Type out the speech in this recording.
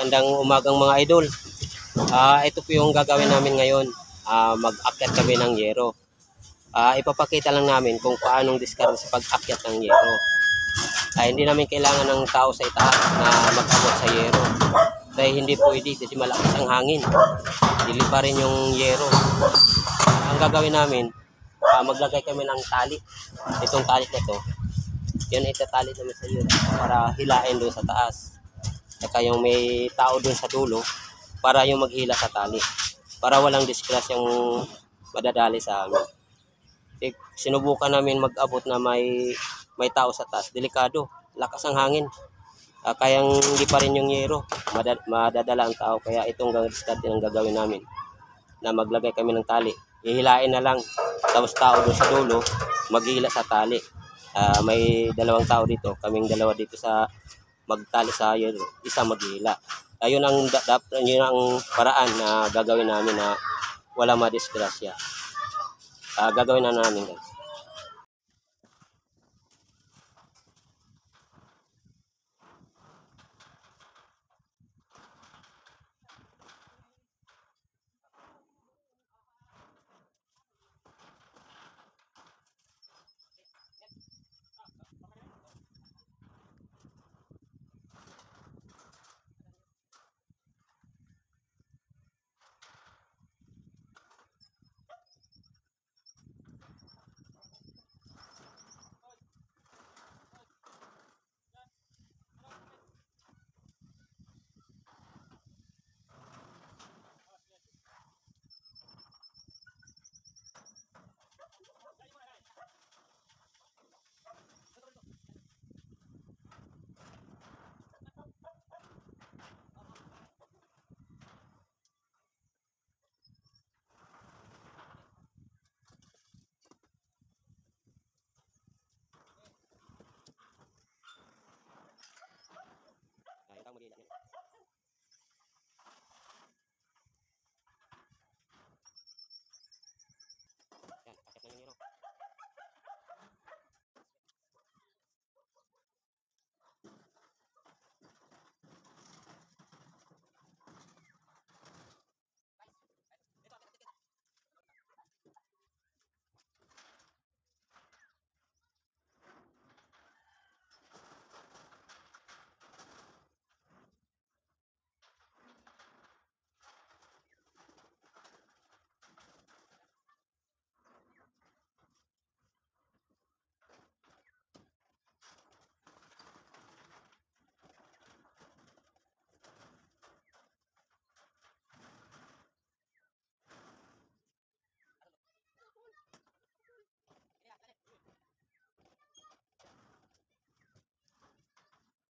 Magandang umagang mga idol. Ito po yung gagawin namin ngayon. Mag-akyat kami ng yero. Ipapakita lang namin kung paanong diskarte sa pag-akyat ng yero. Hindi namin kailangan ng tao sa itaas na mag-abot sa yero. Dahil hindi pwede kasi malakas ang hangin. Dili pa rin yung yero. Ang gagawin namin, maglagay kami ng tali. Itong tali na to. Yan itatali namin sa yero para hilain doon sa taas. Saka yung may tao doon sa dulo para yung maghila sa tali. Para walang disgrasyang madadali sa amin. Sinubukan namin mag-abot na may tao sa taas. Delikado. Lakas ang hangin. Kayang hindi pa rin yung yero. Madadala ang tao. Kaya itong diskarte ang gagawin namin. Na maglagay kami ng tali. Ihilain na lang. Tapos tao doon sa dulo maghila sa tali. May dalawang tao dito. Kaming dalawa dito sa magtali sa yero. Isa maghila. Yun ang paraan na gagawin namin na wala madisgrasya. Gagawin na namin guys.